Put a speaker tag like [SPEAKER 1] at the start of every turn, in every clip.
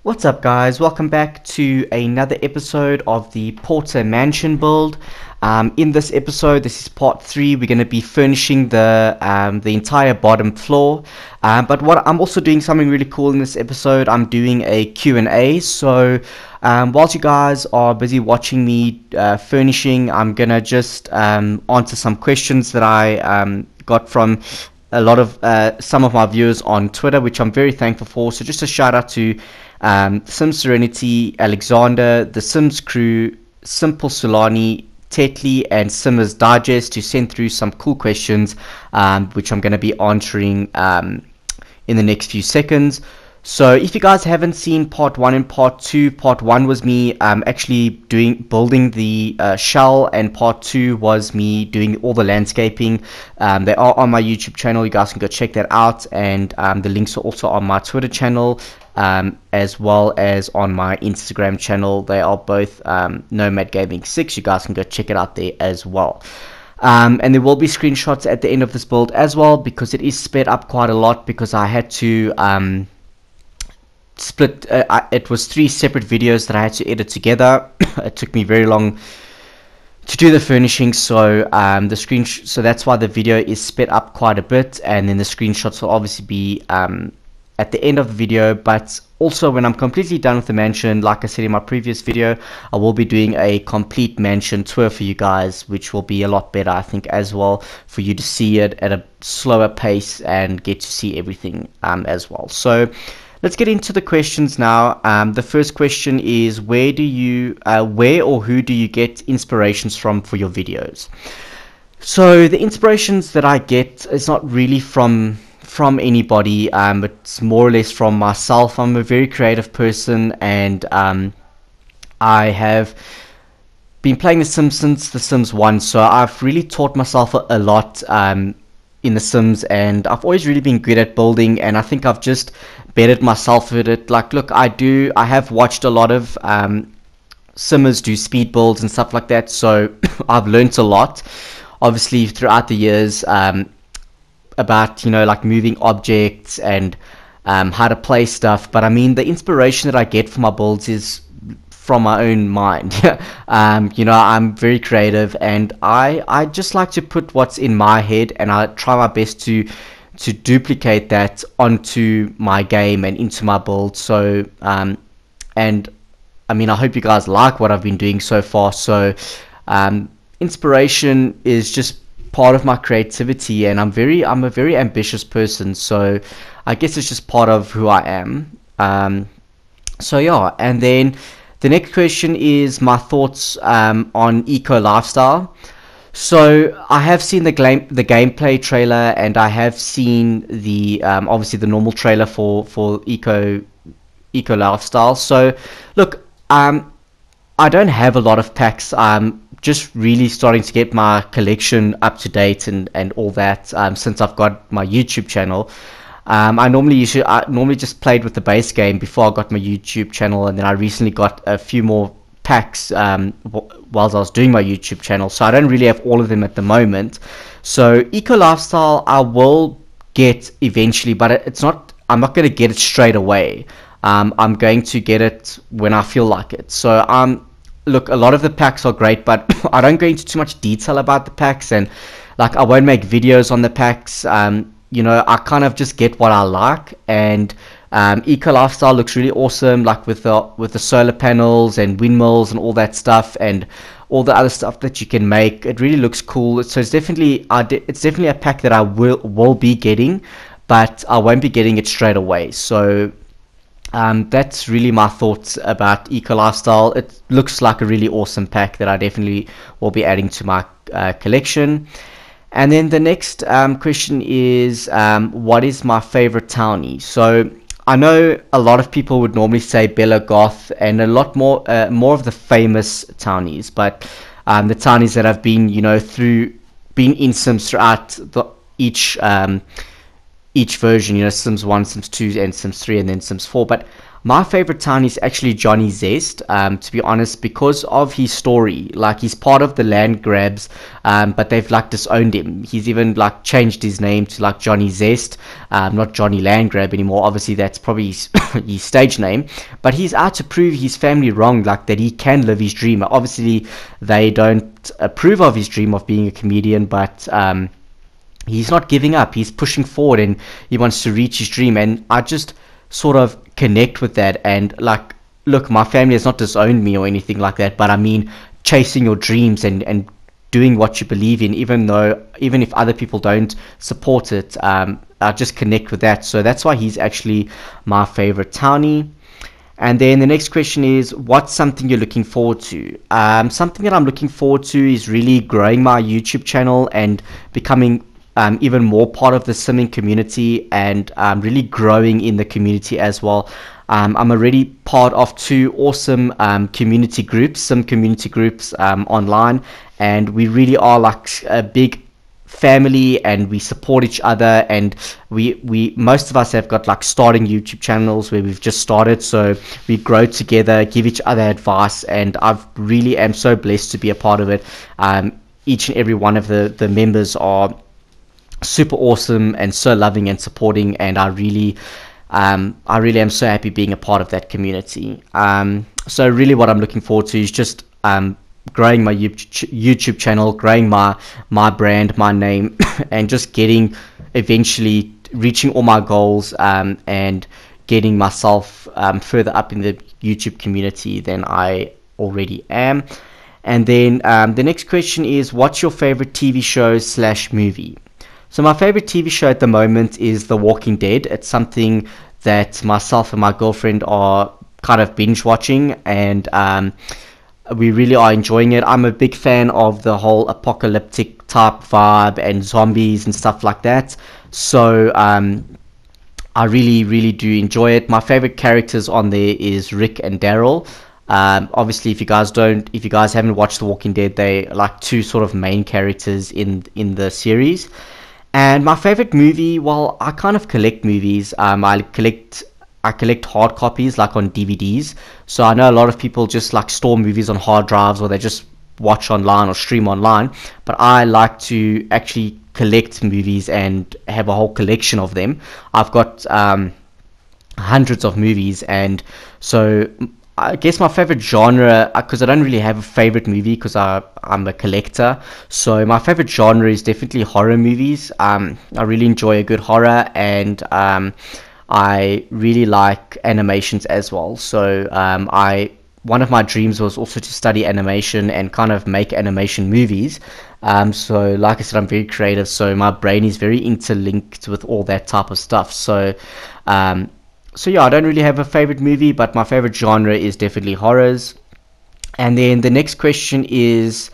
[SPEAKER 1] What's up, guys? Welcome back to another episode of the Porter Mansion build. In this episode, this is part 3. We're going to be furnishing the entire bottom floor. But what I'm also doing something really cool in this episode. I'm doing a Q&A. So whilst you guys are busy watching me furnishing, I'm going to just answer some questions that I got from a lot of some of my viewers on Twitter, which I'm very thankful for. So just a shout out to Sims Serenity, Alexander, the Sims Crew, Simple Solani, Tetley, and Simmers Digest to send through some cool questions, which I'm going to be answering in the next few seconds. So if you guys haven't seen part 1 and part 2, part 1 was me actually building the shell, and part 2 was me doing all the landscaping. They are on my YouTube channel. You guys can go check that out, and the links are also on my Twitter channel, as well as on my Instagram channel. They are both Nomad Gaming 6. You guys can go check it out there as well. And there will be screenshots at the end of this build as well, because it is sped up quite a lot, because I had to split it was 3 separate videos that I had to edit together. It took me very long to do the furnishing, so so that's why the video is sped up quite a bit, and then the screenshots will obviously be at the end of the video. But also, when I'm completely done with the mansion, like I said in my previous video, I will be doing a complete mansion tour for you guys, which will be a lot better, I think, as well, for you to see it at a slower pace and get to see everything as well. So let's get into the questions now. The first question is, where or who do you get inspirations from for your videos? So the inspirations that I get is not really from anybody. It's more or less from myself. I'm a very creative person, and I have been playing The Sims since The Sims 1, so I've really taught myself a lot in The Sims, and I've always really been good at building, and I think I've just bettered myself at it. Like, look, I have watched a lot of Simmers do speed builds and stuff like that, so I've learnt a lot, obviously, throughout the years, about, like, moving objects and how to play stuff. But I mean, the inspiration that I get for my builds is from my own mind. I'm very creative, and I just like to put what's in my head, and I try my best to duplicate that onto my game and into my build. So and I mean, I hope you guys like what I've been doing so far. So inspiration is just part of my creativity, and I'm a very ambitious person, so I guess it's just part of who I am. So yeah, and then the next question is my thoughts on eco lifestyle. So I have seen the gameplay trailer, and I have seen the obviously the normal trailer for eco lifestyle. So look, I don't have a lot of packs. Just really starting to get my collection up to date and all that since I've got my YouTube channel. I normally just played with the base game before I got my YouTube channel, and then I recently got a few more packs whilst I was doing my YouTube channel, so I don't really have all of them at the moment. So eco lifestyle I will get eventually, but I'm not going to get it straight away. I'm going to get it when I feel like it. So look, a lot of the packs are great, but I don't go into too much detail about the packs, and like, I won't make videos on the packs. I kind of just get what I like, and eco lifestyle looks really awesome, like with the solar panels and windmills and all that stuff, and all the other stuff that you can make. It really looks cool. So it's definitely a pack that I will be getting, but I won't be getting it straight away. So that's really my thoughts about eco lifestyle. It looks like a really awesome pack that I definitely will be adding to my collection. And then the next question is, what is my favorite townie? So I know a lot of people would normally say Bella Goth, and a lot more of the famous townies, but the townies that have been been in Sims throughout each version, Sims 1, Sims 2, and Sims 3, and then Sims 4. But my favorite town is actually Johnny Zest, to be honest, because of his story. Like, he's part of the land grabs, but they've like disowned him. He's even like changed his name to like Johnny Zest, not Johnny Landgrab anymore. Obviously, that's probably his stage name, but he's out to prove his family wrong, like that he can live his dream. Obviously, they don't approve of his dream of being a comedian, but he's not giving up. He's pushing forward and he wants to reach his dream. And I just sort of connect with that. And like, look, my family has not disowned me or anything like that, but I mean, chasing your dreams and doing what you believe in, even if other people don't support it, I just connect with that. So that's why he's actually my favorite townie. And then the next question is, what's something you're looking forward to? Something that I'm looking forward to is really growing my YouTube channel and becoming even more part of the simming community, and really growing in the community as well. I'm already part of 2 awesome community groups, sim community groups online, and we really are like a big family, and we support each other, and we most of us have got like starting YouTube channels where we've just started, so we grow together, give each other advice, and I really am so blessed to be a part of it. Each and every one of the members are super awesome and so loving and supporting, and I really am so happy being a part of that community. So really what I'm looking forward to is just growing my YouTube channel, growing my brand, my name, and just eventually reaching all my goals, and getting myself further up in the YouTube community than I already am. And then the next question is, what's your favorite TV show / movie? So my favorite TV show at the moment is The Walking Dead. It's something that myself and my girlfriend are kind of binge watching, and we really are enjoying it. I'm a big fan of the whole apocalyptic type vibe and zombies and stuff like that. So I really, really do enjoy it. My favorite characters on there is Rick and Daryl. Obviously, if you guys haven't watched The Walking Dead, they like 2 sort of main characters in the series. And my favorite movie, well, I kind of collect movies. I collect hard copies, like on DVDs. So I know a lot of people just like store movies on hard drives, or they just watch online or stream online. But I like to actually collect movies and have a whole collection of them. I've got hundreds of movies, and so I guess my favorite genre, because I don't really have a favorite movie because I'm a collector, so my favorite genre is definitely horror movies. I really enjoy a good horror, and I really like animations as well. So one of my dreams was also to study animation and kind of make animation movies. So like I said, I'm very creative, so my brain is very interlinked with all that type of stuff. So yeah, I don't really have a favorite movie, but my favorite genre is definitely horrors. And then the next question is,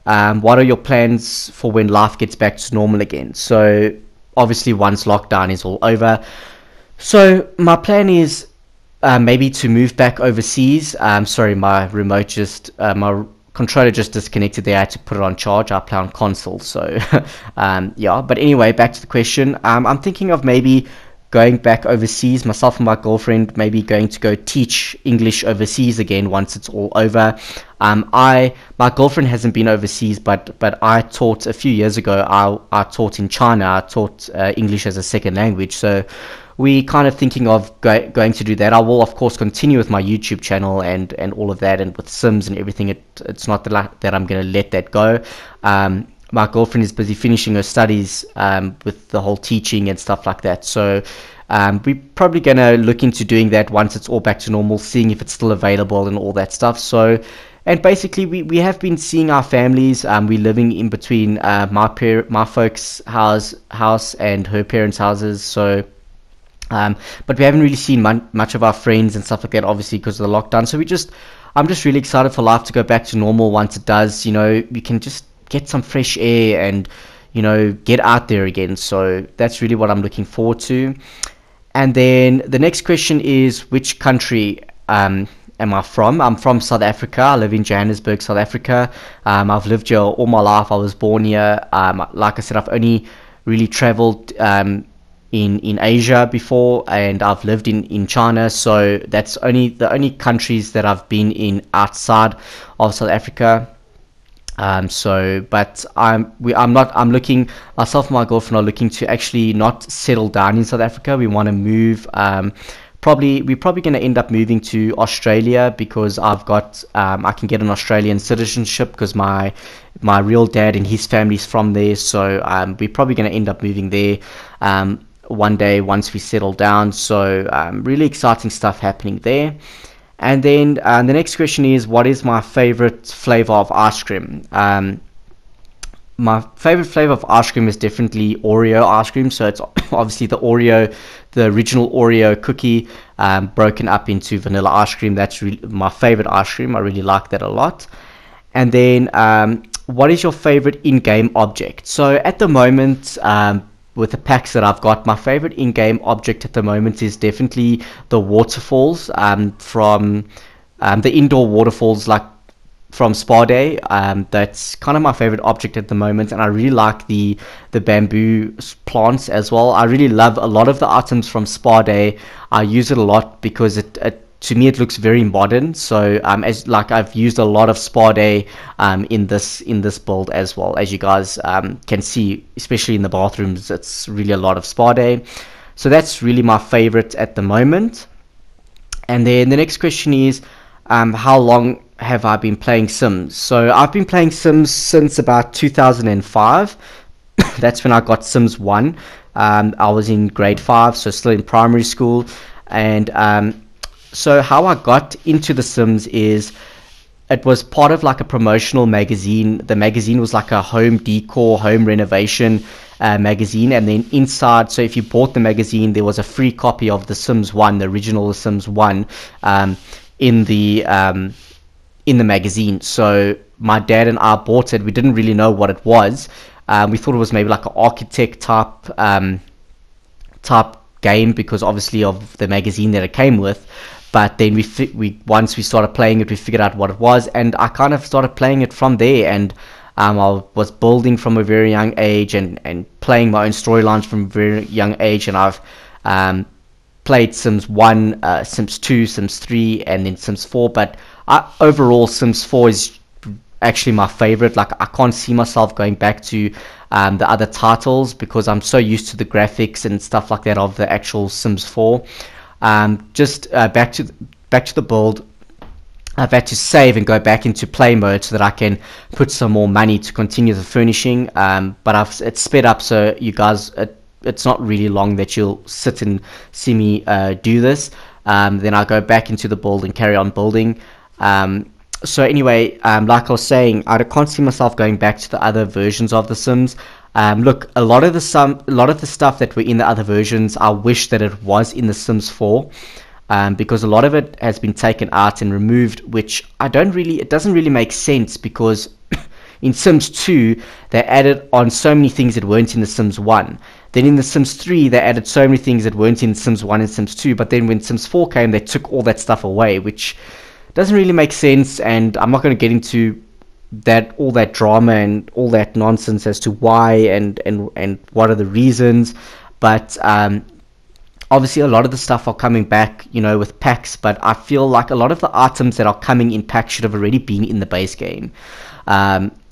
[SPEAKER 1] what are your plans for when life gets back to normal again? So obviously once lockdown is all over. So my plan is maybe to move back overseas. Sorry, my controller just disconnected there. I had to put it on charge. I play on console. So yeah, but anyway, back to the question. I'm thinking of maybe going back overseas, myself and my girlfriend maybe going to go teach English overseas again once it's all over. My girlfriend hasn't been overseas, but I taught a few years ago. I taught in China. I taught English as a second language. So we kind of thinking of going to do that. I will of course continue with my YouTube channel and all of that, and with Sims and everything. It's not that I'm going to let that go. My girlfriend is busy finishing her studies with the whole teaching and stuff like that. So we're probably going to look into doing that once it's all back to normal, seeing if it's still available and all that stuff. So, and basically we have been seeing our families. We're living in between my folks' house and her parents' houses. So, but we haven't really seen much of our friends and stuff like that, obviously because of the lockdown. So I'm just really excited for life to go back to normal once it does. You know, we can just get some fresh air and, you know, get out there again. So that's really what I'm looking forward to. And then the next question is, which country am I from? I'm from South Africa. I live in Johannesburg, South Africa. I've lived here all my life. I was born here. Like I said, I've only really traveled in Asia before, and I've lived in China. So that's the only countries that I've been in outside of South Africa. But I'm looking, myself and my girlfriend are looking to actually not settle down in South Africa. We want to move. We're probably going to end up moving to Australia because I can get an Australian citizenship because my real dad and his family's from there. So we're probably going to end up moving there one day once we settle down. So really exciting stuff happening there. And then the next question is, what is my favorite flavor of ice cream? My favorite flavor of ice cream is definitely Oreo ice cream. So it's obviously the original Oreo cookie, broken up into vanilla ice cream. That's really my favorite ice cream. I really like that a lot. And then, what is your favorite in-game object? So at the moment, with the packs that I've got, my favorite in-game object at the moment is definitely the waterfalls, from the indoor waterfalls, like from Spa Day. That's kind of my favorite object at the moment, and I really like the bamboo plants as well. I really love a lot of the items from Spa Day. I use it a lot because it to me it looks very modern. So as like I've used a lot of Spa Day in this build as well, as you guys can see, especially in the bathrooms. It's really a lot of Spa Day. So that's really my favorite at the moment. And then the next question is, how long have I been playing Sims? So I've been playing Sims since about 2005. That's when I got Sims 1. I was in grade 5, so still in primary school. And so how I got into The Sims is, it was part of like a promotional magazine. The magazine was like a home decor, home renovation magazine. And then inside, so if you bought the magazine, there was a free copy of The Sims 1, the original The Sims 1, in the magazine. So my dad and I bought it. We didn't really know what it was. We thought it was maybe like an architect type game because obviously of the magazine that it came with. But then we once we started playing it, we figured out what it was, and I kind of started playing it from there. And I was building from a very young age and playing my own storylines from a very young age. And I've played Sims 1, Sims 2, Sims 3, and then Sims 4. But overall, Sims 4 is actually my favorite. Like, I can't see myself going back to the other titles because I'm so used to the graphics and stuff like that of the actual Sims 4. Just back to the build, I've had to save and go back into play mode so that I can put some more money to continue the furnishing. But it's sped up, so you guys, it's not really long that you'll sit and see me do this. Then I'll go back into the build and carry on building. So anyway, like I was saying, I can't see myself going back to the other versions of The Sims. Look, a lot of the stuff that were in the other versions, I wish that it was in The Sims 4, because a lot of it has been taken out and removed, which it doesn't really make sense because in Sims 2 they added on so many things that weren't in The Sims 1. Then in The Sims 3 they added so many things that weren't in Sims 1 and Sims 2. But then when Sims 4 came, they took all that stuff away, which doesn't really make sense. And I'm not going to get into all that drama and all that nonsense as to why and what are the reasons. But obviously a lot of the stuff are coming back, with packs. But I feel like a lot of the items that are coming in packs should have already been in the base game.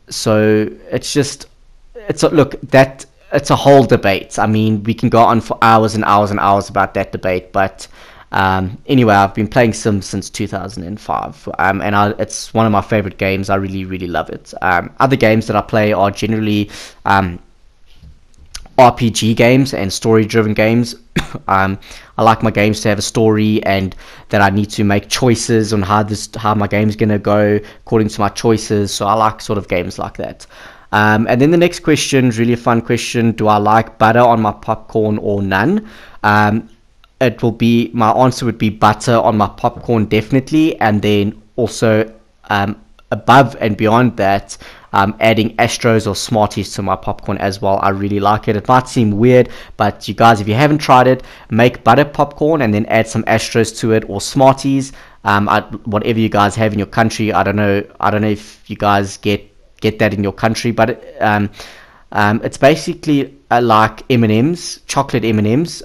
[SPEAKER 1] So it's a whole debate. I mean, we can go on for hours and hours and hours about that debate. But anyway, I've been playing Sims since 2005, and it's one of my favorite games. I really, really love it. Other games that I play are generally RPG games and story-driven games. I like my games to have a story and that I need to make choices on how my game's going to go according to my choices. So I like sort of games like that. And then the next question is really a fun question. Do I like butter on my popcorn or none? My answer would be butter on my popcorn, definitely. And then also above and beyond that, adding Astros or Smarties to my popcorn as well. I really like it. It might seem weird, but you guys, if you haven't tried it, make butter popcorn and then add some Astros to it or Smarties. Whatever you guys have in your country. I don't know if you guys get that in your country, but It's basically like M&Ms, chocolate M&Ms,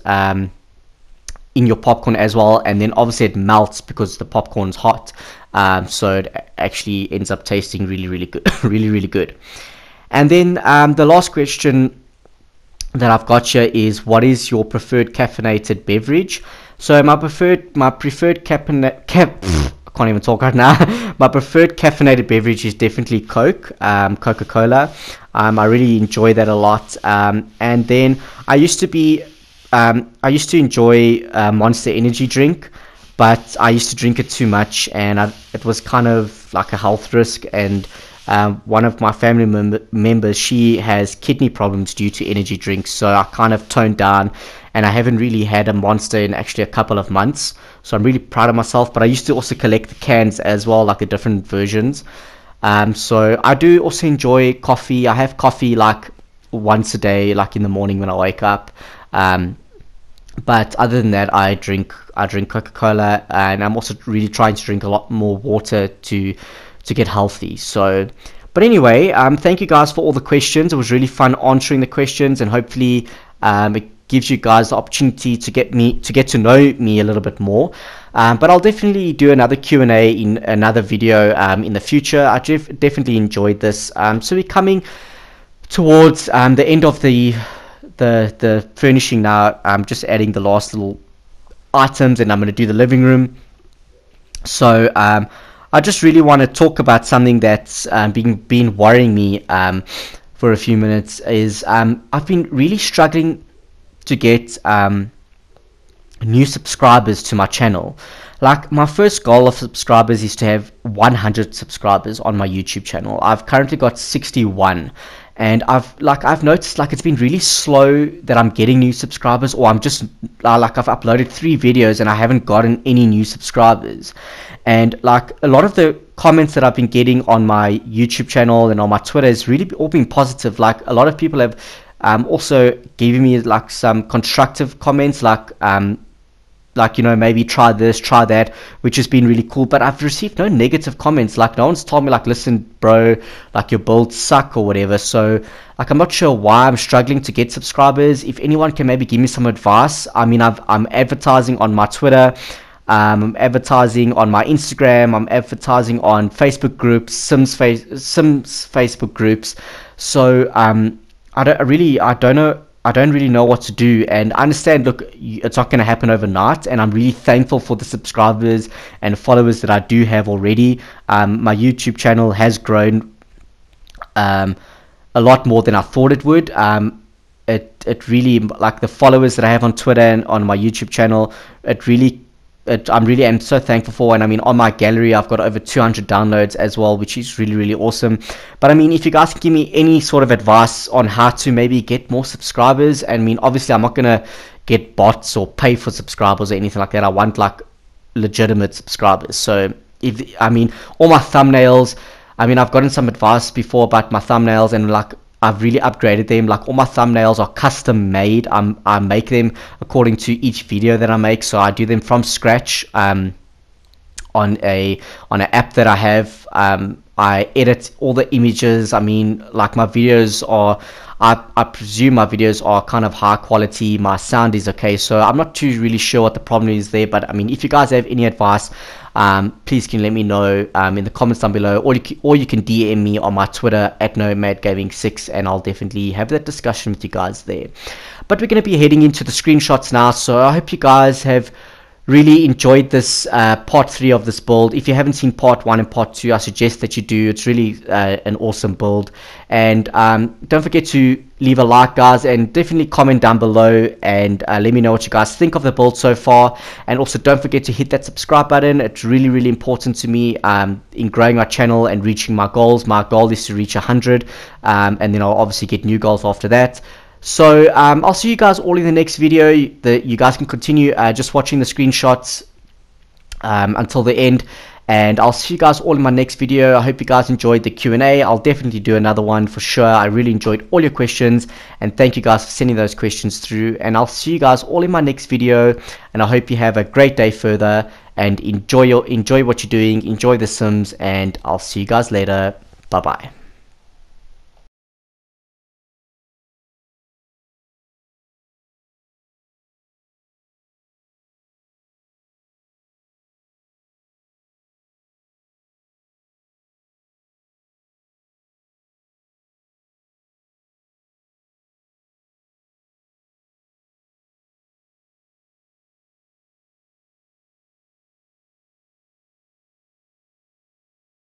[SPEAKER 1] in your popcorn as well, and then obviously it melts because the popcorn's hot, so it actually ends up tasting really, really good, really good. And then the last question that I've got here is, what is your preferred caffeinated beverage? So my preferred I can't even talk right now. My preferred caffeinated beverage is definitely Coke, Coca-Cola. I really enjoy that a lot. And then I used to enjoy Monster Energy drink, but I used to drink it too much, and it was kind of like a health risk. And one of my family members, she has kidney problems due to energy drinks, so I kind of toned down, and I haven't really had a Monster in actually a couple of months, so I'm really proud of myself. But I used to also collect the cans as well, like the different versions. So I do also enjoy coffee. I have coffee like once a day, like in the morning when I wake up. But other than that, I drink Coca-Cola, and I'm also really trying to drink a lot more water to get healthy. So, but anyway, thank you guys for all the questions. It was really fun answering the questions, and hopefully it gives you guys the opportunity to get to know me a little bit more. But I'll definitely do another Q&A in another video in the future. I definitely enjoyed this. So we're coming towards the end of the furnishing now. I'm just adding the last little items, and I'm going to do the living room. So I just really want to talk about something that's been worrying me for a few minutes. Is I've been really struggling to get new subscribers to my channel. Like, my first goal of subscribers is to have 100 subscribers on my YouTube channel. I've currently got 61, and I've noticed like it's been really slow that I'm getting new subscribers, or I'm just like, I've uploaded 3 videos and I haven't gotten any new subscribers. And like, a lot of the comments that I've been getting on my YouTube channel and on my Twitter has really all been positive. Like, a lot of people have also given me like some constructive comments, like maybe try this, try that, which has been really cool. But I've received no negative comments. Like, no one's told me like, listen bro, like your builds suck or whatever. So like, I'm not sure why I'm struggling to get subscribers. If anyone can maybe give me some advice. I mean, I'm advertising on my Twitter, I'm advertising on my Instagram, I'm advertising on Facebook groups, Sims Facebook groups. So I don't really know what to do. And I understand, look, it's not going to happen overnight, and I'm really thankful for the subscribers and followers that I do have already. My YouTube channel has grown a lot more than I thought it would. It really, like, the followers that I have on Twitter and on my YouTube channel, I'm really so thankful for. And I mean, on my gallery I've got over 200 downloads as well, which is really, really awesome. But I mean, if you guys can give me any sort of advice on how to maybe get more subscribers, I mean, obviously I'm not gonna get bots or pay for subscribers or anything like that. I want like legitimate subscribers. So I mean, all my thumbnails, I mean, I've gotten some advice before about my thumbnails, and like, I've really upgraded them. Like, all my thumbnails are custom made. I make them according to each video that I make, so I do them from scratch on an app that I have. I edit all the images. I mean, like, my videos are, I presume my videos are kind of high quality. My sound is okay, so I'm not too really sure what the problem is there. But I mean, if you guys have any advice, please can let me know in the comments down below, or you can DM me on my Twitter at NomadGaming6, and I'll definitely have that discussion with you guys there. But we're going to be heading into the screenshots now, so I hope you guys have really enjoyed this part 3 of this build. If you haven't seen part 1 and part 2, I suggest that you do. It's really an awesome build. And don't forget to leave a like, guys, and definitely comment down below and let me know what you guys think of the build so far. And also, don't forget to hit that subscribe button. It's really, really important to me in growing my channel and reaching my goals. My goal is to reach 100, and then I'll obviously get new goals after that. So I'll see you guys all in the next video. You guys can continue just watching the screenshots until the end, and I'll see you guys all in my next video. I hope you guys enjoyed the Q&A. I'll definitely do another one for sure. I really enjoyed all your questions, and thank you guys for sending those questions through. And I'll see you guys all in my next video, and I hope you have a great day further, and enjoy what you're doing, enjoy The Sims, and I'll see you guys later. Bye bye.